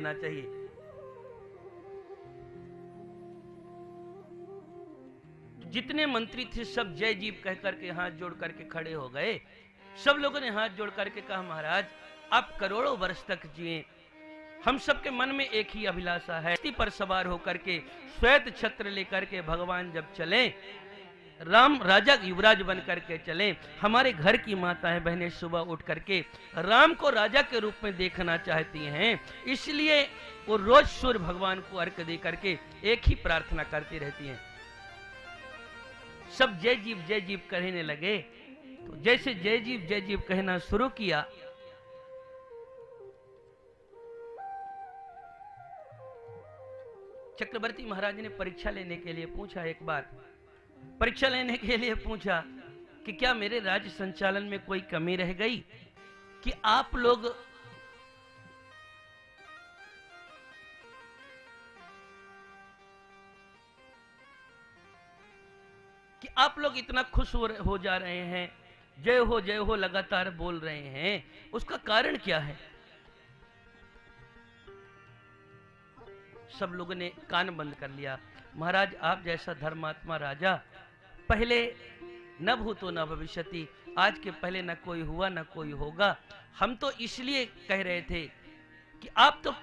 देना चाहिए। जितने मंत्री थे सब जय जीव कह करके हाथ जोड़ करके खड़े हो गए। सब लोगों ने हाथ जोड़ करके कहा, महाराज आप करोड़ों वर्ष तक जिए, हम सबके मन में एक ही अभिलाषा है। पर सवार होकर के श्वेत छत्र लेकर के भगवान जब चले, राम राजा युवराज बन करके चले। हमारे घर की माताएं बहनें सुबह उठ करके राम को राजा के रूप में देखना चाहती हैं, इसलिए वो रोज सूर्य भगवान को अर्घ दे करके एक ही प्रार्थना करती रहती हैं। सब जय जीव कहने लगे। तो जैसे जय जीव कहना शुरू किया, चक्रवर्ती महाराज ने परीक्षा लेने के लिए पूछा। एक बार परीक्षा लेने के लिए पूछा कि क्या मेरे राज्य संचालन में कोई कमी रह गई, कि आप लोग इतना खुश हो जा रहे हैं, जय हो लगातार बोल रहे हैं, उसका कारण क्या है? सब लोगों ने कान बंद कर लिया। महाराज आप जैसा धर्मात्मा राजा पहले न भूतो न भविष्यति, आज के पहले न कोई हुआ न कोई होगा। हम तो इसलिए कह रहे थे कि आप तो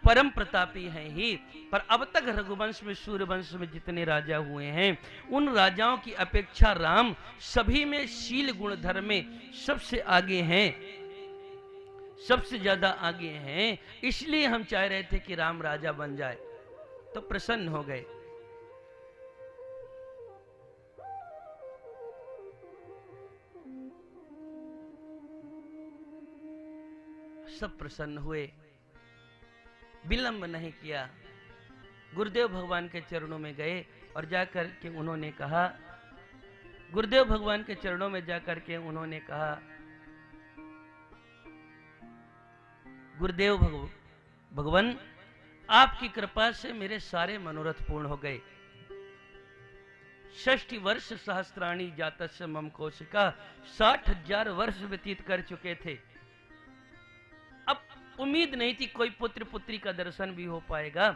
परम प्रतापी हैं ही, पर अब तक रघुवंश में सूर्यवंश में जितने राजा हुए हैं उन राजाओं की अपेक्षा राम सभी में शील गुण धर्म में सबसे आगे हैं, सबसे ज्यादा आगे हैं। इसलिए हम चाह रहे थे कि राम राजा बन जाए। तो प्रसन्न हो गए। सब प्रसन्न हुए, विलंब नहीं किया, गुरुदेव भगवान के चरणों में गए और जाकर के उन्होंने कहा, गुरुदेव भगवान के चरणों में जाकर के उन्होंने कहा, गुरुदेव भगवान आपकी कृपा से मेरे सारे मनोरथ पूर्ण हो गए। 60 वर्ष सहस्त्राणी जातस्य मम कौशिका, 60,000 वर्ष व्यतीत कर चुके थे। अब उम्मीद नहीं थी कोई पुत्र पुत्री का दर्शन भी हो पाएगा,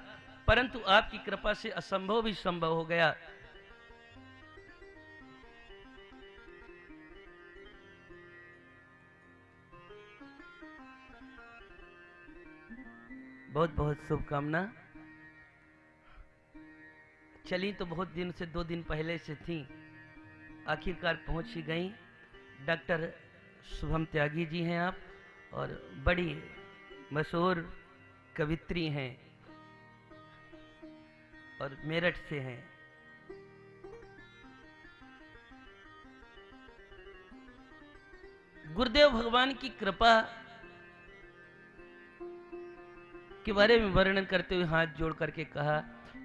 परंतु आपकी कृपा से असंभव भी संभव हो गया। बहुत बहुत शुभकामना। चली तो बहुत दिन से, 2 दिन पहले से थी, आखिरकार पहुंच ही गई। डॉक्टर शुभम त्यागी जी हैं आप, और बड़ी मशहूर कवित्री हैं और मेरठ से हैं। गुरुदेव भगवान की कृपा के बारे में वर्णन करते हुए हाथ जोड़ करके कहा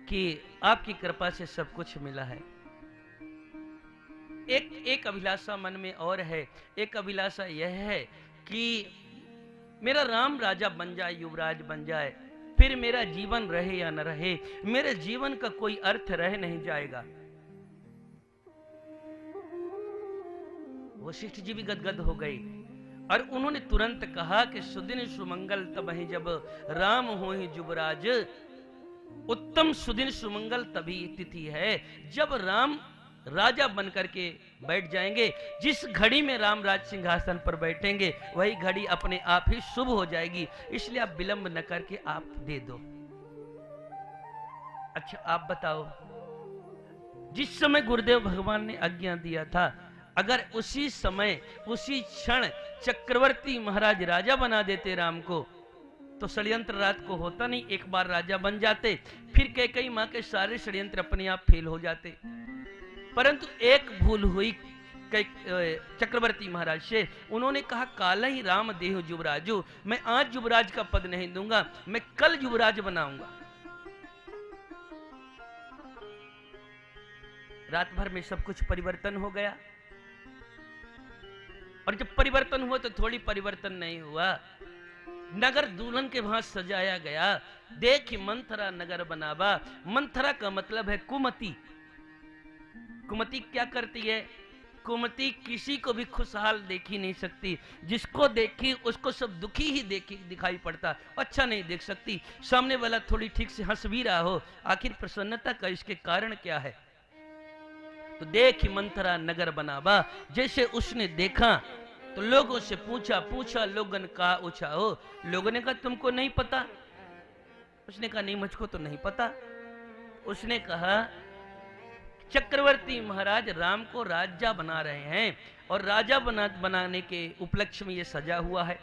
कि आपकी कृपा से सब कुछ मिला है। एक अभिलाषा मन में और है। एक अभिलाषा यह है कि मेरा राम राजा बन जाए, युवराज बन जाए, फिर मेरा जीवन रहे या न रहे, मेरे जीवन का कोई अर्थ रह नहीं जाएगा। वशिष्ठ जी भी गदगद हो गई और उन्होंने तुरंत कहा कि सुदिन सुमंगल तबहि जब राम होहि युवराज, उत्तम सुदिन सुमंगल तभी तिथि है जब राम राजा बन करके बैठ जाएंगे। जिस घड़ी में राम राज सिंहासन पर बैठेंगे वही घड़ी अपने आप ही शुभ हो जाएगी, इसलिए आप विलंब न करके आप दे दो। अच्छा आप बताओ, जिस समय गुरुदेव भगवान ने आज्ञा दिया था, अगर उसी समय उसी क्षण चक्रवर्ती महाराज राजा बना देते राम को, तो षड्यंत्र रात को होता नहीं। एक बार राजा बन जाते, फिर कैकेयी मां के सारे षड्यंत्र अपने आप फेल हो जाते। परंतु एक भूल हुई चक्रवर्ती महाराज से। उन्होंने कहा, काल ही राम देह युवराजू, मैं आज युवराज का पद नहीं दूंगा, मैं कल युवराज बनाऊंगा। रात भर में सब कुछ परिवर्तन हो गया। और जब परिवर्तन हुआ तो थोड़ी परिवर्तन नहीं हुआ, नगर दुल्हन के वहां सजाया गया। देख मंथरा नगर बनावा। मंथरा का मतलब है कुमति। कुमति क्या करती है? कुमति किसी को भी खुशहाल देखी नहीं सकती, जिसको देखी उसको सब दुखी ही दिखाई पड़ता, अच्छा नहीं देख सकती। सामने वाला थोड़ी ठीक से हंस भी रहा हो, आखिर प्रसन्नता का इसके कारण क्या है? तो देख मंथरा नगर बनावा, जैसे उसने देखा तो लोगों से पूछा लोगन का ऊंचा हो। लोगों ने कहा तुमको नहीं पता? उसने कहा नहीं मुझको तो नहीं पता। उसने कहा चक्रवर्ती महाराज राम को राजा बना रहे हैं और राजा बनाने के उपलक्ष्य में ये सजा हुआ है।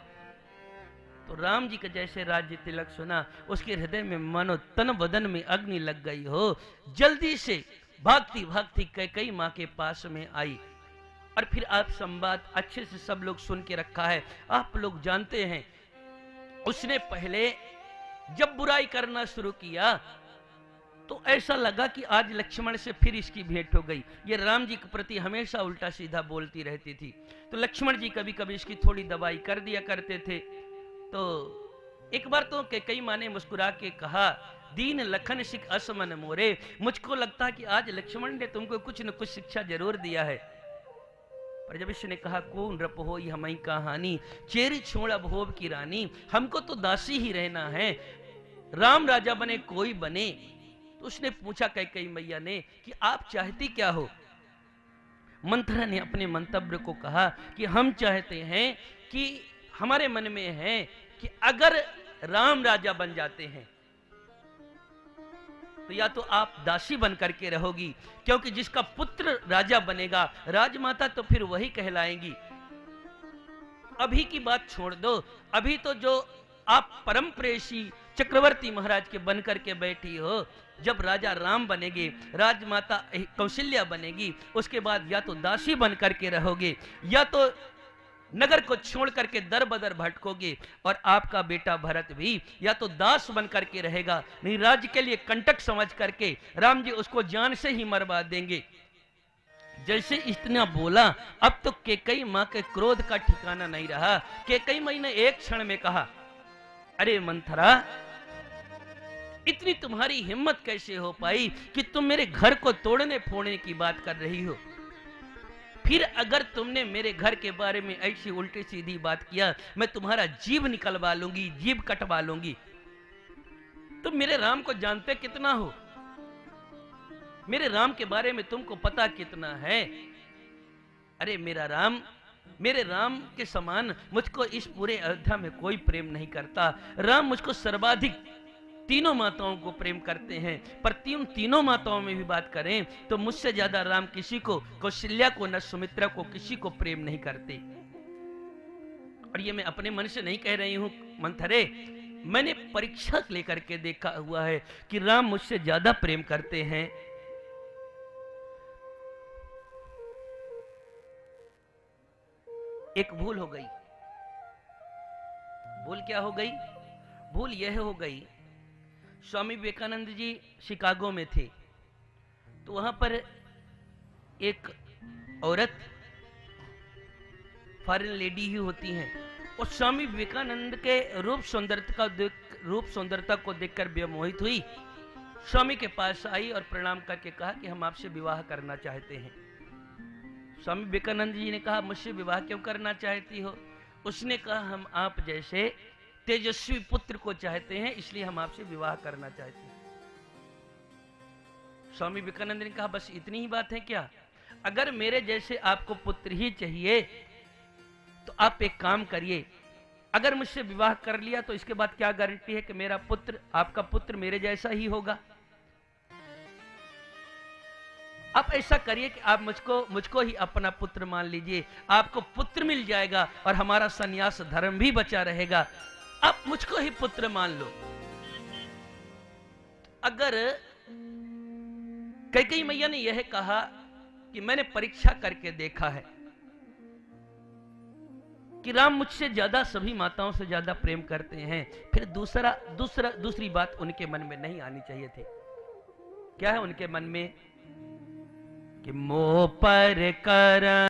तो राम जी का जैसे राज्य तिलक सुना, उसके हृदय में मानो तन बदन में अग्नि लग गई हो। जल्दी से भागती भागती कैकेयी माँ के पास में आई। और फिर आप संवाद अच्छे से सब लोग सुन के रखा है, आप लोग जानते हैं उसने पहले जब बुराई करना शुरू किया तो ऐसा लगा कि आज लक्ष्मण से फिर इसकी भेंट हो गई। ये राम जी के प्रति हमेशा उल्टा सीधा बोलती रहती थी, तो लक्ष्मण जी कभी कभी इसकी थोड़ी दवाई कर दिया करते थे। तो एक बार तो कैकेयी माँ ने मुस्कुरा के कहा, दीन लखन सिख असमन मोरे, मुझको लगता है कि आज लक्ष्मण ने तुमको कुछ न कुछ शिक्षा जरूर दिया है। पर जब इसने कहा कौन रप हो हमारी कहानी, चेरी छोड़ा भोब की रानी, हमको तो दासी ही रहना है, राम राजा बने कोई बने। तो उसने पूछा कैकेयी मैया ने कि आप चाहती क्या हो? मंथरा ने अपने मंतव्य को कहा कि हम चाहते हैं कि हमारे मन में है कि अगर राम राजा बन जाते हैं तो या तो आप दासी बन करके रहोगी, क्योंकि जिसका पुत्र राजा बनेगा राजमाता तो फिर वही कहलाएंगी। अभी की बात छोड़ दो, अभी तो जो आप परम प्रेषी चक्रवर्ती महाराज के बन करके बैठी हो, जब राजा राम बनेंगे, राजमाता कौशल्या बनेगी, उसके बाद या तो दासी बन करके रहोगे या तो नगर को छोड़ करके दर बदर भटकोगे, और आपका बेटा भरत भी या तो दास बन करके रहेगा, नहीं राज्य के लिए कंटक समझ करके राम जी उसको जान से ही मरवा देंगे। जैसे इतना बोला, अब तो कैकेयी माँ के क्रोध का ठिकाना नहीं रहा। कैकेयी माँ ने एक क्षण में कहा, अरे मंथरा, इतनी तुम्हारी हिम्मत कैसे हो पाई कि तुम मेरे घर को तोड़ने फोड़ने की बात कर रही हो? फिर अगर तुमने मेरे घर के बारे में ऐसी उल्टी सीधी बात किया, मैं तुम्हारा जीव निकलवा लूंगी, जीव कटवा लूंगी। तुम मेरे राम को जानते कितना हो? मेरे राम के बारे में तुमको पता कितना है? अरे मेरे राम के समान मुझको इस पूरे अयोध्या में कोई प्रेम नहीं करता। राम मुझको सर्वाधिक तीनों माताओं को प्रेम करते हैं, पर तीनों माताओं में भी बात करें तो मुझसे ज्यादा राम किसी को, कौशल्या को न सुमित्रा को, किसी को प्रेम नहीं करते। और ये मैं अपने मन से नहीं कह रही हूं मंथरे, मैंने परीक्षा लेकर के देखा हुआ है कि राम मुझसे ज्यादा प्रेम करते हैं। एक भूल हो गई। भूल क्या हो गई? भूल यह हो गई, स्वामी विवेकानंद जी शिकागो में थे, तो वहां पर एक औरत, फॉरेन लेडी ही होती हैं, और स्वामी विवेकानंद के रूप सौंदर्यता को देखकर विमोहित हुई। स्वामी के पास आई और प्रणाम करके कहा कि हम आपसे विवाह करना चाहते हैं। स्वामी विवेकानंद जी ने कहा, मुझसे विवाह क्यों करना चाहती हो? उसने कहा, हम आप जैसे तेजस्वी पुत्र को चाहते हैं, इसलिए हम आपसे विवाह करना चाहते हैं। स्वामी विवेकानंद ने कहा, बस इतनी ही बात है क्या? अगर मेरे जैसे आपको पुत्र ही चाहिए तो आप एक काम करिए, अगर मुझसे विवाह कर लिया तो इसके बाद क्या गारंटी है कि मेरा पुत्र, आपका पुत्र मेरे जैसा ही होगा? आप ऐसा करिए कि आप मुझको ही अपना पुत्र मान लीजिए, आपको पुत्र मिल जाएगा और हमारा सन्यास धर्म भी बचा रहेगा। आप मुझको ही पुत्र मान लो। अगर कैकेयी मैया ने यह कहा कि मैंने परीक्षा करके देखा है कि राम मुझसे ज्यादा, सभी माताओं से ज्यादा प्रेम करते हैं, फिर दूसरी बात उनके मन में नहीं आनी चाहिए थी। क्या है उनके मन में? कि मोह पर कर